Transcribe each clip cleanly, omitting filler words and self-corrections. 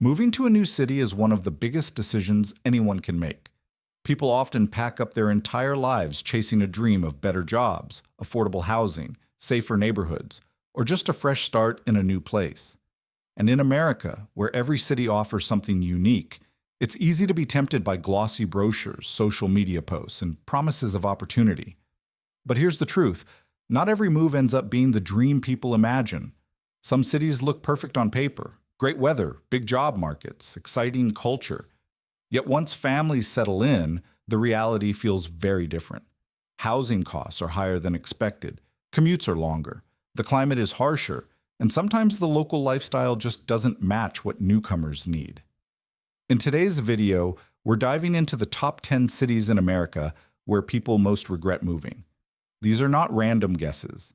Moving to a new city is one of the biggest decisions anyone can make. People often pack up their entire lives chasing a dream of better jobs, affordable housing, safer neighborhoods, or just a fresh start in a new place. And in America, where every city offers something unique, it's easy to be tempted by glossy brochures, social media posts, and promises of opportunity. But here's the truth: not every move ends up being the dream people imagine. Some cities look perfect on paper: great weather, big job markets, exciting culture. Yet once families settle in, the reality feels very different. Housing costs are higher than expected, commutes are longer, the climate is harsher, and sometimes the local lifestyle just doesn't match what newcomers need. In today's video, we're diving into the top 10 cities in America where people most regret moving. These are not random guesses.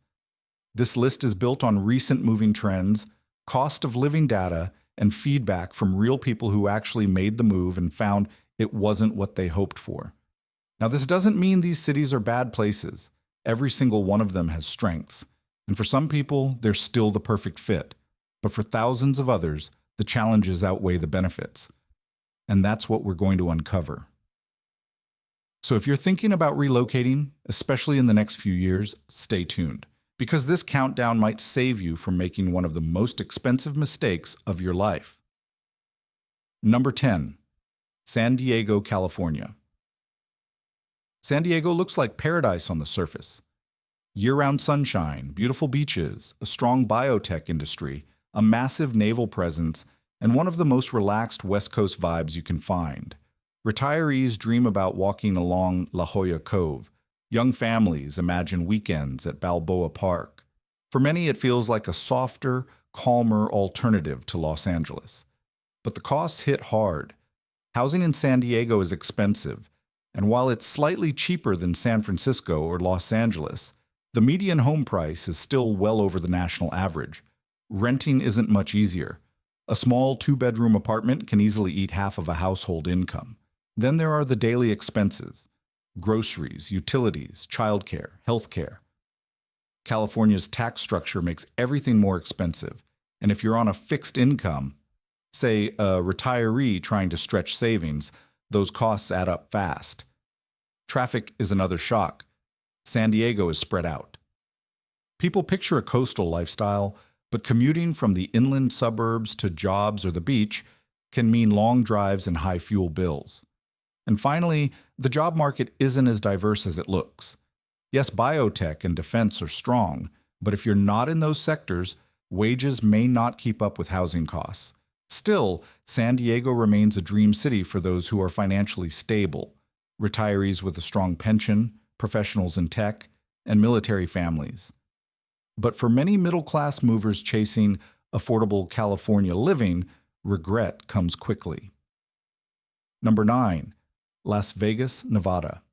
This list is built on recent moving trends, cost of living data, and feedback from real people who actually made the move and found it wasn't what they hoped for. Now, this doesn't mean these cities are bad places. Every single one of them has strengths. And for some people, they're still the perfect fit. But for thousands of others, the challenges outweigh the benefits. And that's what we're going to uncover. So if you're thinking about relocating, especially in the next few years, stay tuned, because this countdown might save you from making one of the most expensive mistakes of your life. Number 10. San Diego, California. San Diego looks like paradise on the surface. Year-round sunshine, beautiful beaches, a strong biotech industry, a massive naval presence, and one of the most relaxed West Coast vibes you can find. Retirees dream about walking along La Jolla Cove. Young families imagine weekends at Balboa Park. For many, it feels like a softer, calmer alternative to Los Angeles. But the costs hit hard. Housing in San Diego is expensive, and while it's slightly cheaper than San Francisco or Los Angeles, the median home price is still well over the national average. Renting isn't much easier. A small two-bedroom apartment can easily eat half of a household income. Then there are the daily expenses: groceries, utilities, childcare, healthcare. California's tax structure makes everything more expensive, and if you're on a fixed income, say a retiree trying to stretch savings, those costs add up fast. Traffic is another shock. San Diego is spread out. People picture a coastal lifestyle, but commuting from the inland suburbs to jobs or the beach can mean long drives and high fuel bills. And finally, the job market isn't as diverse as it looks. Yes, biotech and defense are strong, but if you're not in those sectors, wages may not keep up with housing costs. Still, San Diego remains a dream city for those who are financially stable: retirees with a strong pension, professionals in tech, and military families. But for many middle-class movers chasing affordable California living, regret comes quickly. Number 9. Las Vegas, Nevada.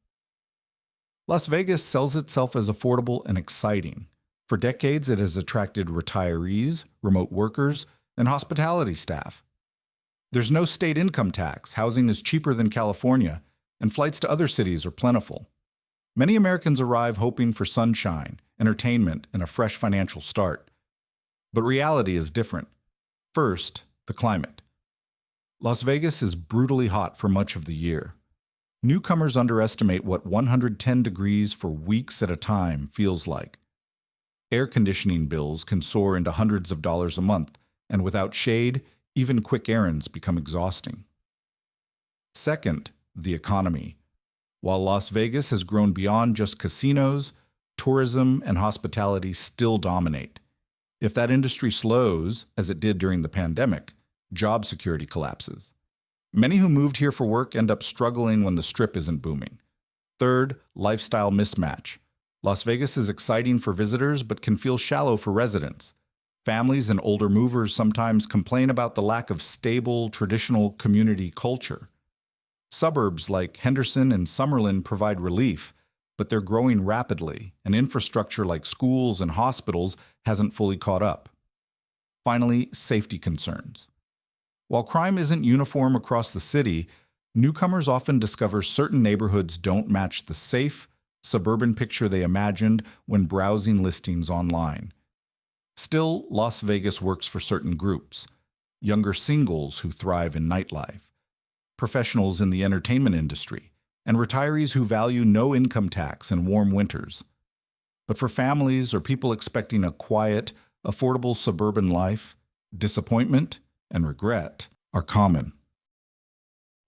Las Vegas sells itself as affordable and exciting. For decades, it has attracted retirees, remote workers, and hospitality staff. There's no state income tax, housing is cheaper than California, and flights to other cities are plentiful. Many Americans arrive hoping for sunshine, entertainment, and a fresh financial start. But reality is different. First, the climate. Las Vegas is brutally hot for much of the year. Newcomers underestimate what 110 degrees for weeks at a time feels like. Air conditioning bills can soar into hundreds of dollars a month, and without shade, even quick errands become exhausting. Second, the economy. While Las Vegas has grown beyond just casinos, tourism and hospitality still dominate. If that industry slows, as it did during the pandemic, job security collapses. Many who moved here for work end up struggling when the Strip isn't booming. Third, lifestyle mismatch. Las Vegas is exciting for visitors but can feel shallow for residents. Families and older movers sometimes complain about the lack of stable, traditional community culture. Suburbs like Henderson and Summerlin provide relief, but they're growing rapidly, and infrastructure like schools and hospitals hasn't fully caught up. Finally, safety concerns. While crime isn't uniform across the city, newcomers often discover certain neighborhoods don't match the safe, suburban picture they imagined when browsing listings online. Still, Las Vegas works for certain groups. younger singles who thrive in nightlife, professionals in the entertainment industry, and retirees who value no income tax and warm winters. But for families or people expecting a quiet, affordable suburban life, disappointment and regret are common.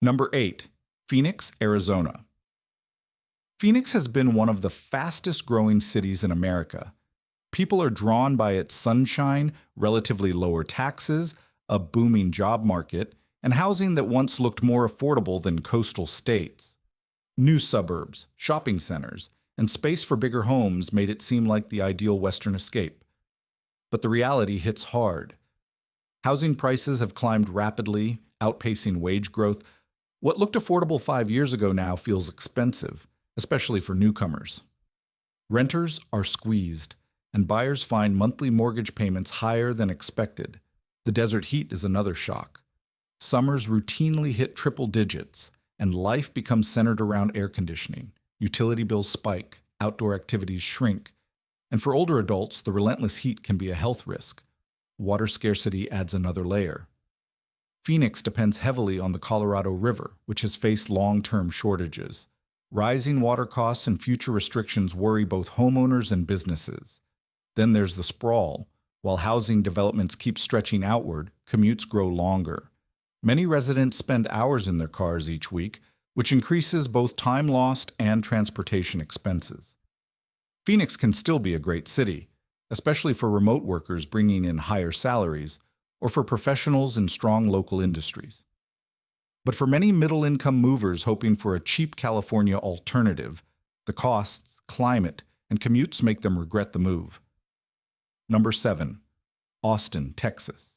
Number 8. Phoenix, Arizona. Phoenix has been one of the fastest growing cities in America. People are drawn by its sunshine, relatively lower taxes, a booming job market, and housing that once looked more affordable than coastal states. New suburbs, shopping centers, and space for bigger homes made it seem like the ideal Western escape. But the reality hits hard. Housing prices have climbed rapidly, outpacing wage growth. What looked affordable 5 years ago now feels expensive, especially for newcomers. Renters are squeezed, and buyers find monthly mortgage payments higher than expected. The desert heat is another shock. Summers routinely hit triple digits, and life becomes centered around air conditioning. Utility bills spike, outdoor activities shrink, and for older adults, the relentless heat can be a health risk. Water scarcity adds another layer. Phoenix depends heavily on the Colorado River, which has faced long-term shortages. Rising water costs and future restrictions worry both homeowners and businesses. Then there's the sprawl. While housing developments keep stretching outward, commutes grow longer. Many residents spend hours in their cars each week, which increases both time lost and transportation expenses. Phoenix can still be a great city, especially for remote workers bringing in higher salaries, or for professionals in strong local industries. But for many middle-income movers hoping for a cheap California alternative, the costs, climate, and commutes make them regret the move. Number 7. Austin, Texas.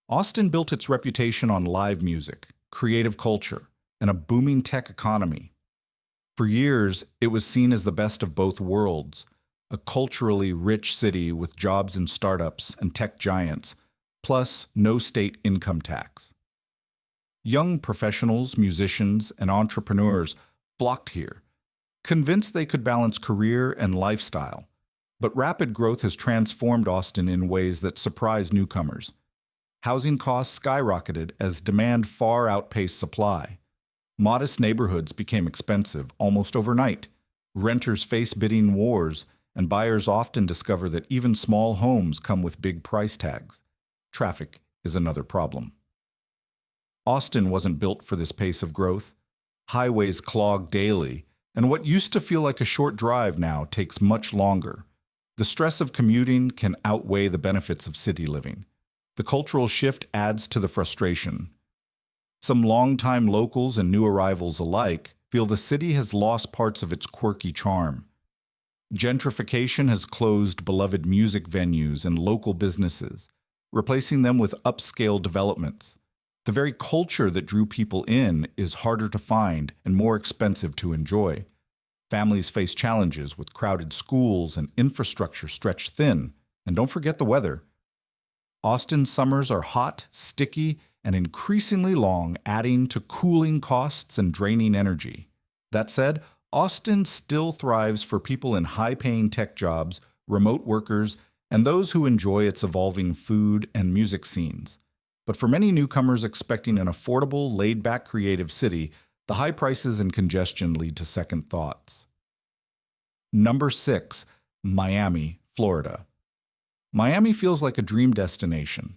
Austin built its reputation on live music, creative culture, and a booming tech economy. For years, it was seen as the best of both worlds, a culturally rich city with jobs in startups and tech giants, plus no state income tax. Young professionals, musicians, and entrepreneurs flocked here, convinced they could balance career and lifestyle. But rapid growth has transformed Austin in ways that surprise newcomers. Housing costs skyrocketed as demand far outpaced supply. Modest neighborhoods became expensive almost overnight. Renters face bidding wars, and buyers often discover that even small homes come with big price tags. Traffic is another problem. Austin wasn't built for this pace of growth. Highways clog daily, and what used to feel like a short drive now takes much longer. The stress of commuting can outweigh the benefits of city living. The cultural shift adds to the frustration. Some longtime locals and new arrivals alike feel the city has lost parts of its quirky charm. Gentrification has closed beloved music venues and local businesses, replacing them with upscale developments. The very culture that drew people in is harder to find and more expensive to enjoy. Families face challenges with crowded schools and infrastructure stretched thin. And don't forget the weather. Austin's summers are hot, sticky, and increasingly long, adding to cooling costs and draining energy. That said, Austin still thrives for people in high-paying tech jobs, remote workers, and those who enjoy its evolving food and music scenes. But for many newcomers expecting an affordable, laid-back creative city, the high prices and congestion lead to second thoughts. Number 6. Miami, Florida. Miami feels like a dream destination.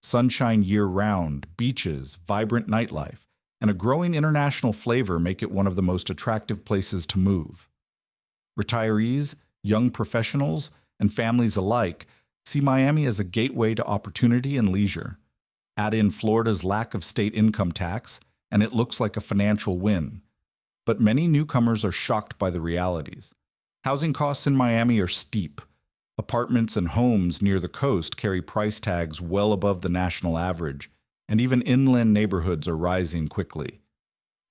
Sunshine year-round, beaches, vibrant nightlife, and a growing international flavor make it one of the most attractive places to move. Retirees, young professionals, and families alike see Miami as a gateway to opportunity and leisure. Add in Florida's lack of state income tax, and it looks like a financial win. But many newcomers are shocked by the realities. Housing costs in Miami are steep. Apartments and homes near the coast carry price tags well above the national average, and even inland neighborhoods are rising quickly.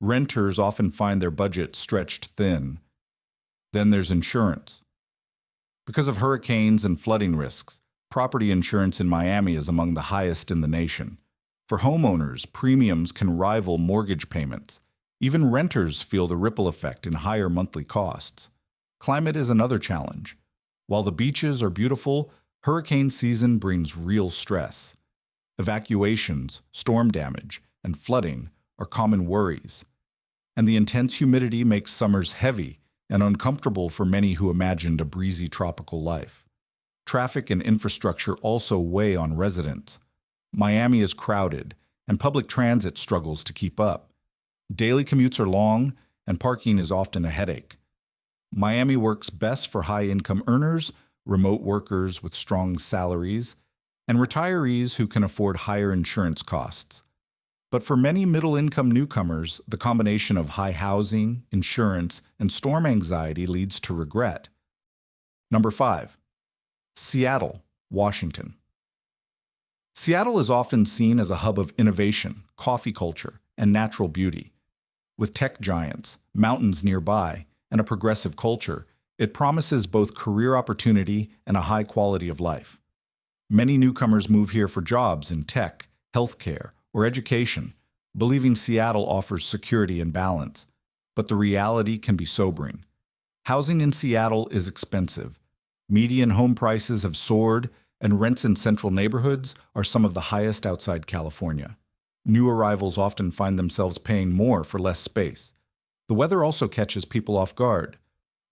Renters often find their budgets stretched thin. Then there's insurance. Because of hurricanes and flooding risks, property insurance in Miami is among the highest in the nation. For homeowners, premiums can rival mortgage payments. Even renters feel the ripple effect in higher monthly costs. Climate is another challenge. While the beaches are beautiful, hurricane season brings real stress. Evacuations, storm damage, and flooding are common worries. And the intense humidity makes summers heavy and uncomfortable for many who imagined a breezy tropical life. Traffic and infrastructure also weigh on residents. Miami is crowded, and public transit struggles to keep up. Daily commutes are long, and parking is often a headache. Miami works best for high-income earners, remote workers with strong salaries, and retirees who can afford higher insurance costs. But for many middle-income newcomers, the combination of high housing, insurance, and storm anxiety leads to regret. Number 5. Seattle, Washington. Seattle is often seen as a hub of innovation, coffee culture, and natural beauty. With tech giants, mountains nearby, and a progressive culture, it promises both career opportunity and a high quality of life. Many newcomers move here for jobs in tech, healthcare, or education, believing Seattle offers security and balance. But the reality can be sobering. Housing in Seattle is expensive. Median home prices have soared, and rents in central neighborhoods are some of the highest outside California. New arrivals often find themselves paying more for less space. The weather also catches people off guard.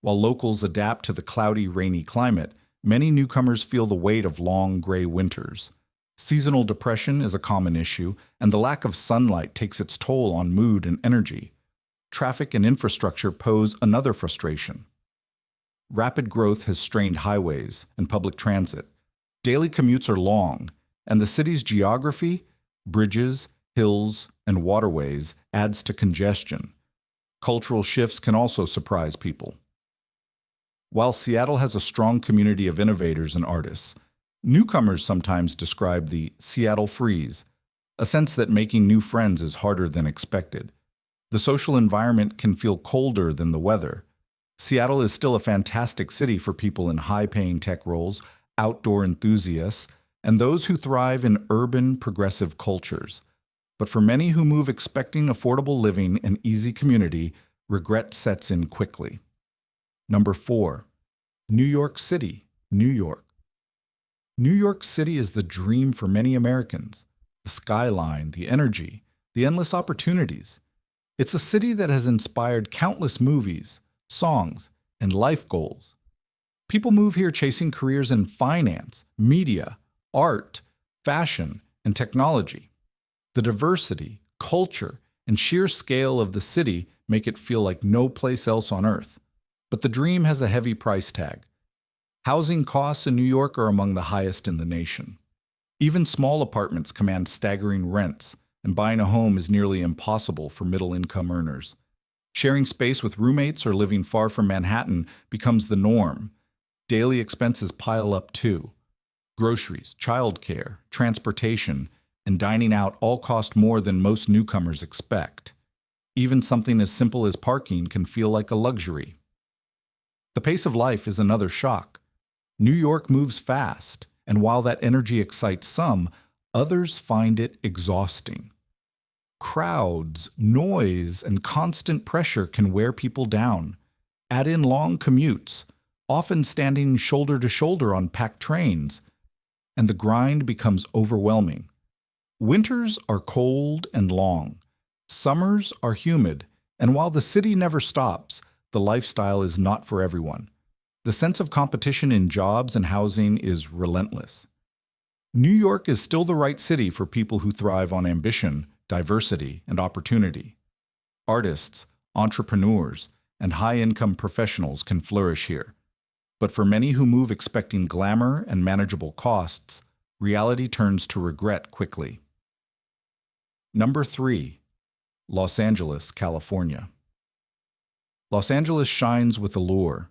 While locals adapt to the cloudy, rainy climate, many newcomers feel the weight of long, gray winters. Seasonal depression is a common issue, and the lack of sunlight takes its toll on mood and energy. Traffic and infrastructure pose another frustration. Rapid growth has strained highways and public transit. Daily commutes are long, and the city's geography, bridges, hills, and waterways adds to congestion. Cultural shifts can also surprise people. While Seattle has a strong community of innovators and artists, newcomers sometimes describe the Seattle freeze, a sense that making new friends is harder than expected. The social environment can feel colder than the weather. Seattle is still a fantastic city for people in high-paying tech roles, outdoor enthusiasts, and those who thrive in urban, progressive cultures. But for many who move expecting affordable living and easy community, regret sets in quickly. Number 4. New York City, New York. New York City is the dream for many Americans. The skyline, the energy, the endless opportunities. It's a city that has inspired countless movies, songs, and life goals. People move here chasing careers in finance, media, art, fashion, and technology. The diversity, culture, and sheer scale of the city make it feel like no place else on earth. But the dream has a heavy price tag. Housing costs in New York are among the highest in the nation. Even small apartments command staggering rents, and buying a home is nearly impossible for middle-income earners. Sharing space with roommates or living far from Manhattan becomes the norm. Daily expenses pile up too. Groceries, childcare, transportation, and dining out all cost more than most newcomers expect. Even something as simple as parking can feel like a luxury. The pace of life is another shock. New York moves fast, and while that energy excites some, others find it exhausting. Crowds, noise, and constant pressure can wear people down. Add in long commutes, often standing shoulder to shoulder on packed trains, and the grind becomes overwhelming. Winters are cold and long. Summers are humid, and while the city never stops, the lifestyle is not for everyone. The sense of competition in jobs and housing is relentless. New York is still the right city for people who thrive on ambition, diversity, and opportunity. Artists, entrepreneurs, and high-income professionals can flourish here. But for many who move expecting glamour and manageable costs, reality turns to regret quickly. Number 3. Los Angeles, California. Los Angeles shines with allure.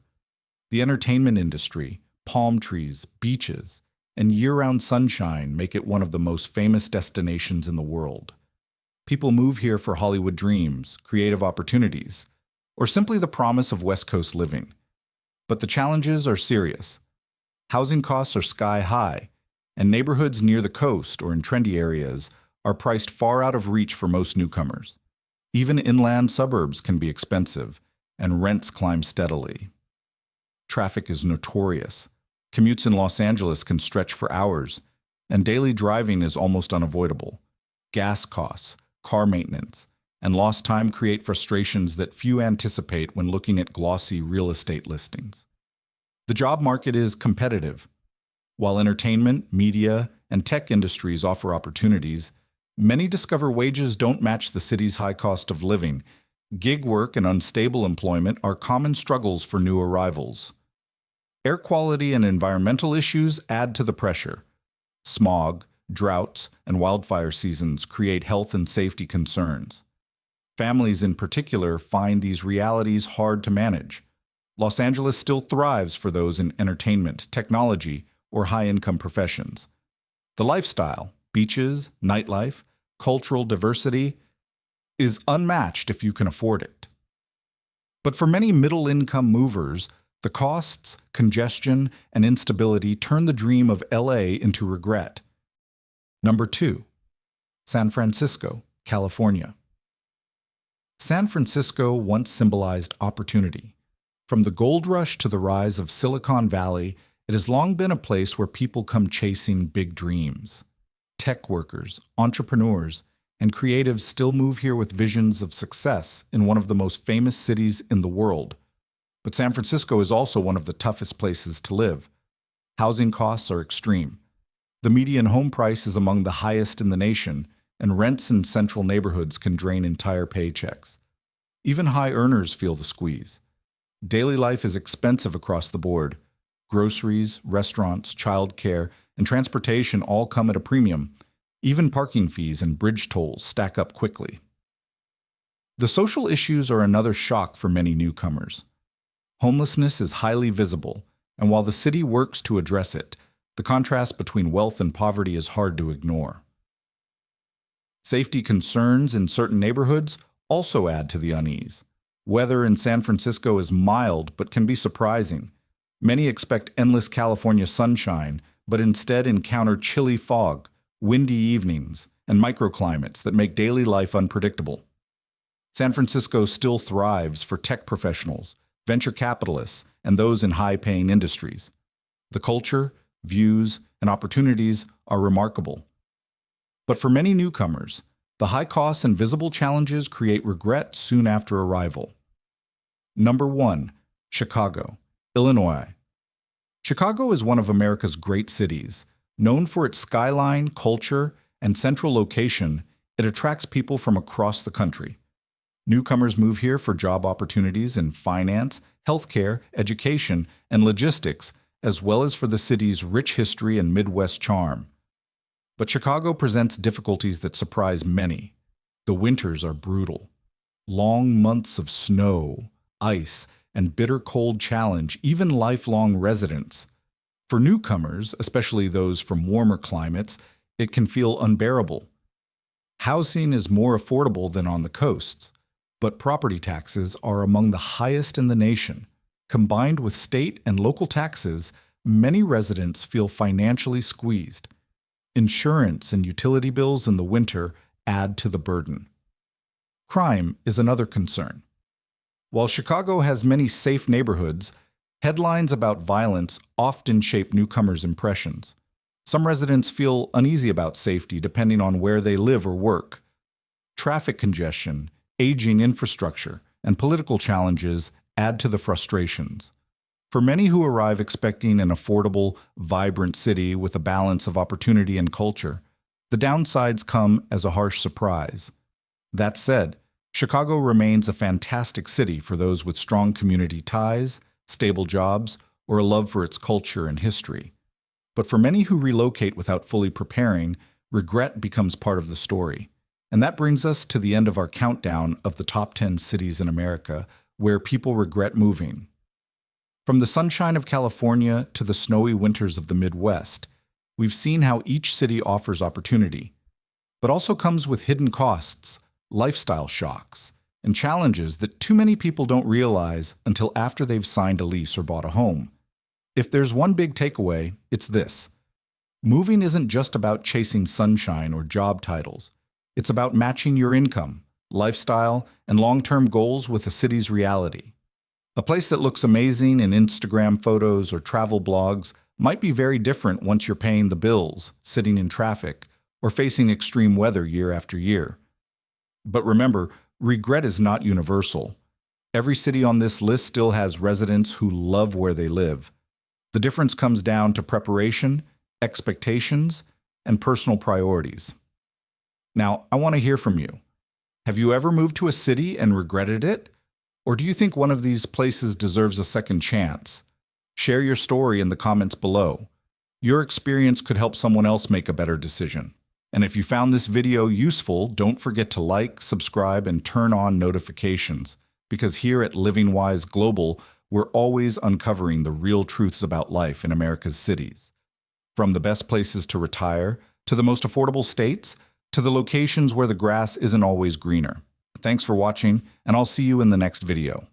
The entertainment industry, palm trees, beaches, and year-round sunshine make it one of the most famous destinations in the world. People move here for Hollywood dreams, creative opportunities, or simply the promise of West Coast living. But the challenges are serious. Housing costs are sky high, and neighborhoods near the coast or in trendy areas are priced far out of reach for most newcomers. Even inland suburbs can be expensive, and rents climb steadily. Traffic is notorious. Commutes in Los Angeles can stretch for hours, and daily driving is almost unavoidable. Gas costs, car maintenance, and lost time create frustrations that few anticipate when looking at glossy real estate listings. The job market is competitive. While entertainment, media, and tech industries offer opportunities, many discover wages don't match the city's high cost of living. Gig work and unstable employment are common struggles for new arrivals. Air quality and environmental issues add to the pressure. Smog, droughts, and wildfire seasons create health and safety concerns. Families in particular find these realities hard to manage. Los Angeles still thrives for those in entertainment, technology, or high-income professions. The lifestyle, beaches, nightlife, cultural diversity, is unmatched if you can afford it. But for many middle-income movers, the costs, congestion, and instability turn the dream of LA into regret. Number 2. San Francisco, California. San Francisco once symbolized opportunity. From the gold rush to the rise of Silicon Valley, it has long been a place where people come chasing big dreams. Tech workers, entrepreneurs, and creatives still move here with visions of success in one of the most famous cities in the world. But San Francisco is also one of the toughest places to live. Housing costs are extreme. The median home price is among the highest in the nation, and rents in central neighborhoods can drain entire paychecks. Even high earners feel the squeeze. Daily life is expensive across the board. Groceries, restaurants, childcare, and transportation all come at a premium. Even parking fees and bridge tolls stack up quickly. The social issues are another shock for many newcomers. Homelessness is highly visible, and while the city works to address it, the contrast between wealth and poverty is hard to ignore. Safety concerns in certain neighborhoods also add to the unease. Weather in San Francisco is mild but can be surprising. Many expect endless California sunshine, but instead encounter chilly fog, windy evenings, and microclimates that make daily life unpredictable. San Francisco still thrives for tech professionals, venture capitalists, and those in high-paying industries. The culture, views, and opportunities are remarkable. But for many newcomers, the high costs and visible challenges create regret soon after arrival. Number 1. Chicago, Illinois. Chicago is one of America's great cities. Known for its skyline, culture, and central location, it attracts people from across the country. Newcomers move here for job opportunities in finance, healthcare, education, and logistics, as well as for the city's rich history and Midwest charm. But Chicago presents difficulties that surprise many. The winters are brutal. Long months of snow, ice, and bitter cold challenge even lifelong residents. For newcomers, especially those from warmer climates, it can feel unbearable. Housing is more affordable than on the coasts, but property taxes are among the highest in the nation. Combined with state and local taxes, many residents feel financially squeezed. Insurance and utility bills in the winter add to the burden. Crime is another concern. While Chicago has many safe neighborhoods, headlines about violence often shape newcomers' impressions. Some residents feel uneasy about safety depending on where they live or work. Traffic congestion, aging infrastructure, and political challenges add to the frustrations. For many who arrive expecting an affordable, vibrant city with a balance of opportunity and culture, the downsides come as a harsh surprise. That said, Chicago remains a fantastic city for those with strong community ties, stable jobs, or a love for its culture and history. But for many who relocate without fully preparing, regret becomes part of the story. And that brings us to the end of our countdown of the top 10 cities in America where people regret moving. From the sunshine of California to the snowy winters of the Midwest, we've seen how each city offers opportunity, but also comes with hidden costs, lifestyle shocks, and challenges that too many people don't realize until after they've signed a lease or bought a home. If there's one big takeaway, it's this. Moving isn't just about chasing sunshine or job titles. It's about matching your income, lifestyle, and long-term goals with a city's reality. A place that looks amazing in Instagram photos or travel blogs might be very different once you're paying the bills, sitting in traffic, or facing extreme weather year after year. But remember, regret is not universal. Every city on this list still has residents who love where they live. The difference comes down to preparation, expectations, and personal priorities. Now, I want to hear from you. Have you ever moved to a city and regretted it? Or do you think one of these places deserves a second chance? Share your story in the comments below. Your experience could help someone else make a better decision. And if you found this video useful, don't forget to like, subscribe, and turn on notifications, because here at LivingWise Global, we're always uncovering the real truths about life in America's cities. From the best places to retire, to the most affordable states, to the locations where the grass isn't always greener. Thanks for watching, and I'll see you in the next video.